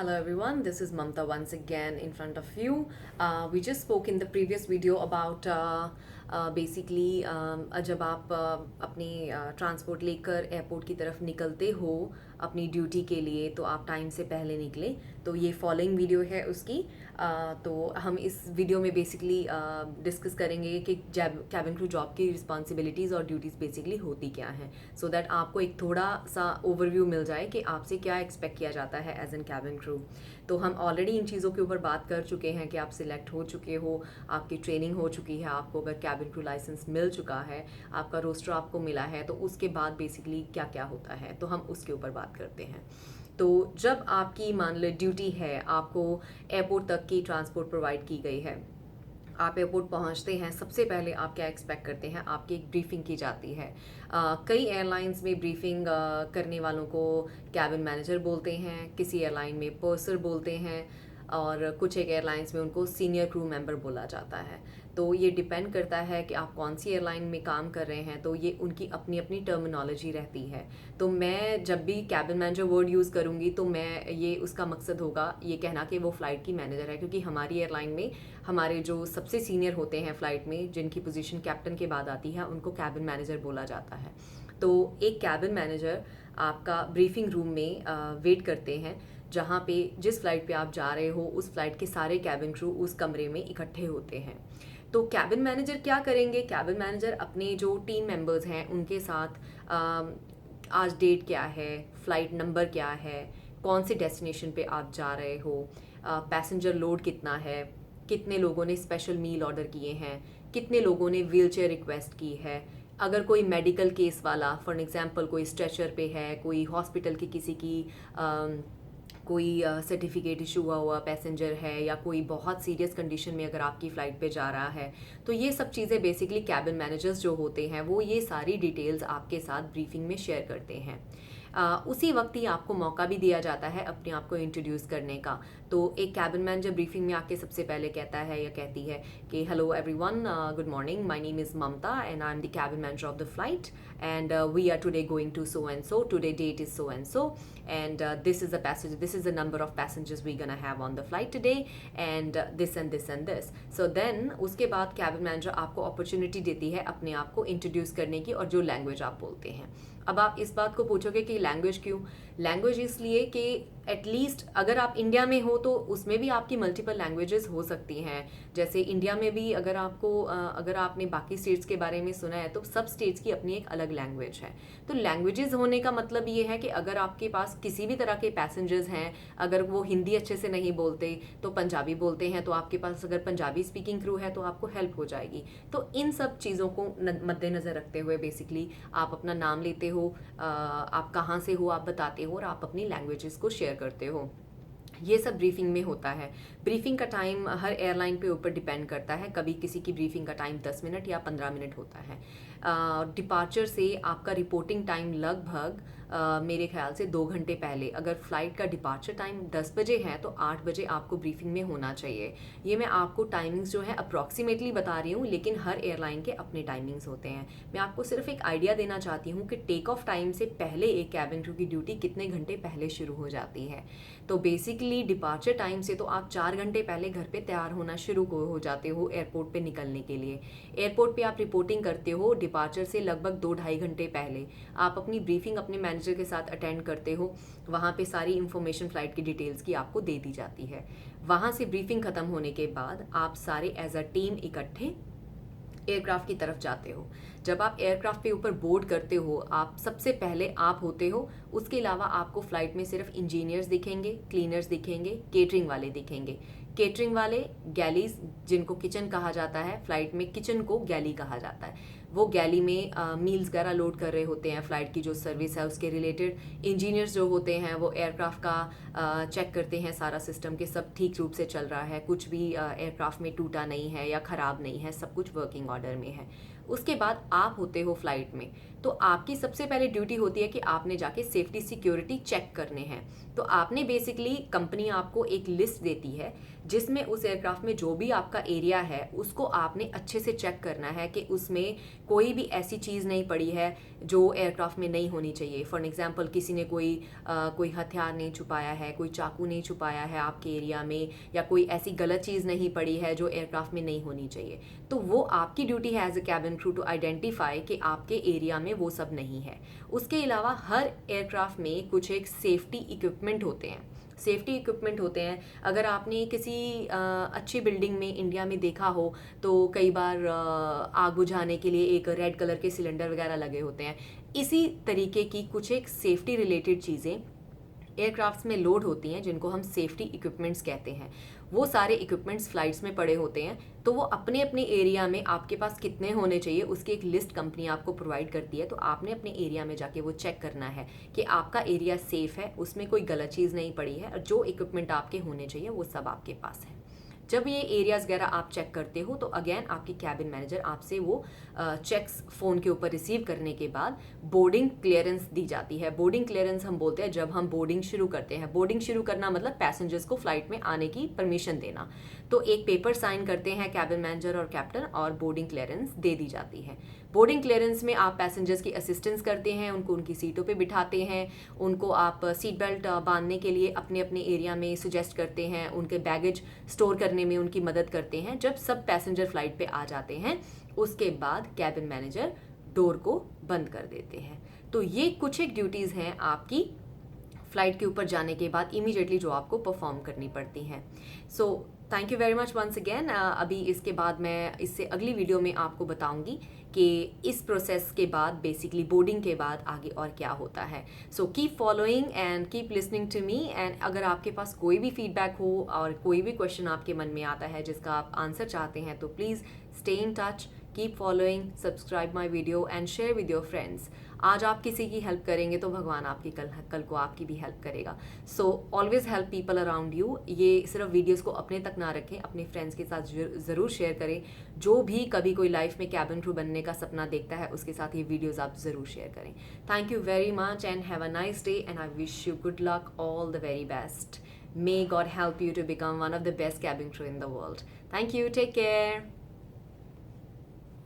Hello everyone, this is Mamta once again in front of you. We just spoke in the previous video about basically जब आप अपनी transport लेकर airport की तरफ निकलते हो अपनी ड्यूटी के लिए तो आप टाइम से पहले निकले। तो ये फॉलोइंग वीडियो है उसकी। तो हम इस वीडियो में बेसिकली डिस्कस करेंगे कि कैबिन क्रू जॉब की रिस्पॉन्सिबिलिटीज़ और ड्यूटीज़ बेसिकली होती क्या हैं, सो दैट आपको एक थोड़ा सा ओवरव्यू मिल जाए कि आपसे क्या एक्सपेक्ट किया जाता है एज एन कैबिन क्रू। तो हम ऑलरेडी इन चीज़ों के ऊपर बात कर चुके हैं कि आप सिलेक्ट हो चुके हो, आपकी ट्रेनिंग हो चुकी है, आपको अगर कैबिन क्रू लाइसेंस मिल चुका है, आपका रोस्टर आपको मिला है, तो उसके बाद बेसिकली क्या क्या होता है तो हम उसके ऊपर बात करते हैं। तो जब आपकी मान लो ड्यूटी है, आपको एयरपोर्ट तक की ट्रांसपोर्ट प्रोवाइड की गई है, आप एयरपोर्ट पहुंचते हैं, सबसे पहले आप क्या एक्सपेक्ट करते हैं? आपकी एक ब्रीफिंग की जाती है। कई एयरलाइंस में ब्रीफिंग करने वालों को कैबिन मैनेजर बोलते हैं, किसी एयरलाइन में पर्सर बोलते हैं और कुछ एक एयरलाइंस में उनको सीनियर क्रू मेंबर बोला जाता है। तो ये डिपेंड करता है कि आप कौन सी एयरलाइन में काम कर रहे हैं, तो ये उनकी अपनी अपनी टर्मिनोलॉजी रहती है। तो मैं जब भी कैबिन मैनेजर वर्ड यूज़ करूँगी तो मैं ये उसका मकसद होगा ये कहना कि वो फ़्लाइट की मैनेजर है, क्योंकि हमारी एयरलाइन में हमारे जो सबसे सीनियर होते हैं फ़्लाइट में, जिनकी पोजीशन कैप्टन के बाद आती है, उनको कैबिन मैनेजर बोला जाता है। तो एक कैबिन मैनेजर आपका ब्रीफिंग रूम में वेट करते हैं, जहाँ पे जिस फ़्लाइट पे आप जा रहे हो उस फ़्लाइट के सारे कैबिन क्रू उस कमरे में इकट्ठे होते हैं। तो कैबिन मैनेजर क्या करेंगे? कैबिन मैनेजर अपने जो टीम मेंबर्स हैं उनके साथ आज डेट क्या है, फ़्लाइट नंबर क्या है, कौन सी डेस्टिनेशन पे आप जा रहे हो, पैसेंजर लोड कितना है, कितने लोगों ने स्पेशल मील ऑर्डर किए हैं, कितने लोगों ने व्हीलचेयर रिक्वेस्ट की है, अगर कोई मेडिकल केस वाला फॉर एग्जांपल कोई स्ट्रेचर पे है, कोई हॉस्पिटल की किसी की कोई सर्टिफिकेट इशू हुआ पैसेंजर है, या कोई बहुत सीरियस कंडीशन में अगर आपकी फ़्लाइट पे जा रहा है, तो ये सब चीज़ें बेसिकली कैबिन मैनेजर्स जो होते हैं वो ये सारी डिटेल्स आपके साथ ब्रीफिंग में शेयर करते हैं। उसी वक्त ही आपको मौका भी दिया जाता है अपने आप को इंट्रोड्यूस करने का। तो एक कैबिन मैनेजर ब्रीफिंग में आके सबसे पहले कहता है या कहती है कि hello everyone, good morning, my name is Mamta and I am the cabin manager of the flight and we are today going to so and so, today date is so and so and this is the passenger, this is the number of passengers we're gonna have on the flight today and this and this and this. So then उसके बाद cabin manager आपको opportunity देती है अपने आप को introduce करने की और जो लैंग्वेज आप बोलते हैं। अब आप इस बात को पूछोगे कि लैंग्वेज क्यों? लैंग्वेज इसलिए कि एटलीस्ट अगर आप इंडिया में हो तो उसमें भी आपकी मल्टीपल लैंग्वेजेस हो सकती हैं। जैसे इंडिया में भी अगर आपको अगर आपने बाकी स्टेट्स के बारे में सुना है तो सब स्टेट्स की अपनी एक अलग लैंग्वेज है। तो लैंग्वेजेस होने का मतलब ये है कि अगर आपके पास किसी भी तरह के पैसेंजर्स हैं, अगर वो हिंदी अच्छे से नहीं बोलते तो पंजाबी बोलते हैं, तो आपके पास अगर पंजाबी स्पीकिंग क्रू है तो आपको हेल्प हो जाएगी। तो इन सब चीज़ों को मद्देनज़र रखते हुए बेसिकली आप अपना नाम लेते हो, आप कहाँ से हो आप बताते हो और आप अपनी लैंग्वेजेस को शेयर करते हो। ये सब ब्रीफिंग में होता है। ब्रीफिंग का टाइम हर एयरलाइन पे ऊपर डिपेंड करता है, कभी किसी की ब्रीफिंग का टाइम 10 मिनट या 15 मिनट होता है। डिपार्चर से आपका रिपोर्टिंग टाइम लगभग मेरे ख्याल से 2 घंटे पहले, अगर फ़्लाइट का डिपार्चर टाइम 10 बजे है तो 8 बजे आपको ब्रीफिंग में होना चाहिए। ये मैं आपको टाइमिंग्स जो है अप्रॉक्सीमेटली बता रही हूँ, लेकिन हर एयरलाइन के अपने टाइमिंग्स होते हैं। मैं आपको सिर्फ एक आइडिया देना चाहती हूँ कि टेक ऑफ टाइम से पहले एक कैबिन क्रू की ड्यूटी कितने घंटे पहले शुरू हो जाती है। तो बेसिकली डिपार्चर टाइम से तो आप 4 घंटे पहले घर पे तैयार होना शुरू हो जाते हो एयरपोर्ट पे निकलने के लिए। एयरपोर्ट पे आप रिपोर्टिंग करते हो डिपार्चर से लगभग 2-2.5 घंटे पहले। आप अपनी ब्रीफिंग अपने मैनेजर के साथ अटेंड करते हो, वहाँ पे सारी इन्फॉर्मेशन फ़्लाइट की डिटेल्स की आपको दे दी जाती है। वहाँ से ब्रीफिंग ख़त्म होने के बाद आप सारे एज अ टीम इकट्ठे एयरक्राफ्ट की तरफ जाते हो। जब आप एयरक्राफ्ट पे ऊपर बोर्ड करते हो, आप सबसे पहले आप होते हो। उसके अलावा आपको फ़्लाइट में सिर्फ इंजीनियर्स दिखेंगे, क्लीनर्स दिखेंगे, केटरिंग वाले दिखेंगे। केटरिंग वाले गैलीज, जिनको किचन कहा जाता है, फ़्लाइट में किचन को गैली कहा जाता है, वो गैली में मील्स वगैरह लोड कर रहे होते हैं फ़्लाइट की जो सर्विस है उसके रिलेटेड। इंजीनियर्स जो होते हैं वो एयरक्राफ्ट का चेक करते हैं सारा सिस्टम के सब ठीक रूप से चल रहा है, कुछ भी एयरक्राफ्ट में टूटा नहीं है या ख़राब नहीं है, सब कुछ वर्किंग ऑर्डर में है। उसके बाद आप होते हो फ़्लाइट में। तो आपकी सबसे पहले ड्यूटी होती है कि आपने जाके सेफ्टी सिक्योरिटी चेक करने हैं। तो आपने बेसिकली, कंपनी आपको एक लिस्ट देती है जिसमें उस एयरक्राफ्ट में जो भी आपका एरिया है उसको आपने अच्छे से चेक करना है कि उसमें कोई भी ऐसी चीज़ नहीं पड़ी है जो एयरक्राफ्ट में नहीं होनी चाहिए। फॉर एग्जांपल किसी ने कोई हथियार नहीं छुपाया है, कोई चाकू नहीं छुपाया है आपके एरिया में, या कोई ऐसी गलत चीज़ नहीं पड़ी है जो एयरक्राफ्ट में नहीं होनी चाहिए। तो वो आपकी ड्यूटी है as a cabin crew to identify कि आपके एरिया में वो सब नहीं है। उसके अलावा हर एयरक्राफ्ट में कुछ एक सेफ्टी इक्विपमेंट होते हैं। सेफ्टी इक्विपमेंट होते हैं, अगर आपने किसी अच्छी बिल्डिंग में इंडिया में देखा हो तो कई बार आग बुझाने के लिए एक रेड कलर के सिलेंडर वगैरह लगे होते हैं। इसी तरीके की कुछ एक सेफ्टी रिलेटेड चीज़ें एयरक्राफ्ट्स में लोड होती हैं जिनको हम सेफ्टी इक्विपमेंट्स कहते हैं। वो सारे इक्विपमेंट्स फ्लाइट्स में पड़े होते हैं, तो वो अपने अपने एरिया में आपके पास कितने होने चाहिए उसकी एक लिस्ट कंपनी आपको प्रोवाइड करती है। तो आपने अपने एरिया में जाके वो चेक करना है कि आपका एरिया सेफ है, उसमें कोई गलत चीज़ नहीं पड़ी है, और जो इक्विपमेंट आपके होने चाहिए वो सब आपके पास है। जब ये एरियाज वगैरह आप चेक करते हो तो अगेन आपकी कैबिन मैनेजर आपसे वो चेक्स फ़ोन के ऊपर रिसीव करने के बाद बोर्डिंग क्लियरेंस दी जाती है। बोर्डिंग क्लियरेंस हम बोलते हैं जब हम बोर्डिंग शुरू करते हैं। बोर्डिंग शुरू करना मतलब पैसेंजर्स को फ्लाइट में आने की परमिशन देना। तो एक पेपर साइन करते हैं कैबिन मैनेजर और कैप्टन और बोर्डिंग क्लियरेंस दे दी जाती है। बोर्डिंग क्लियरेंस में आप पैसेंजर्स की असिस्टेंस करते हैं, उनको उनकी सीटों पे बिठाते हैं, उनको आप सीट बेल्ट बांधने के लिए अपने अपने एरिया में सुजेस्ट करते हैं, उनके बैगेज स्टोर करने में उनकी मदद करते हैं। जब सब पैसेंजर फ्लाइट पे आ जाते हैं उसके बाद कैबिन मैनेजर डोर को बंद कर देते हैं। तो ये कुछ एक ड्यूटीज़ हैं आपकी फ्लाइट के ऊपर जाने के बाद इमीडिएटली जो आपको परफॉर्म करनी पड़ती हैं। So thank you very much once again. अभी इसके बाद मैं इससे अगली वीडियो में आपको बताऊंगी कि इस प्रोसेस के बाद बेसिकली बोर्डिंग के बाद आगे और क्या होता है। So keep following and keep listening to me. And अगर आपके पास कोई भी फीडबैक हो और कोई भी क्वेश्चन आपके मन में आता है जिसका आप आंसर चाहते हैं तो please stay in touch, keep following, subscribe my video and share with your friends. आज आप किसी की हेल्प करेंगे तो भगवान आपकी कल को आपकी भी हेल्प करेगा। So always help people around you. ये सिर्फ वीडियोस को अपने तक ना रखें, अपने फ्रेंड्स के साथ ज़रूर शेयर करें। जो भी कभी कोई लाइफ में कैबिन क्रू बनने का सपना देखता है उसके साथ ये वीडियोस आप ज़रूर शेयर करें। Thank you very much and have a nice day and I wish you good luck, all the very best. May God help you to become one of the best cabin crew in the world. Thank you. Take care.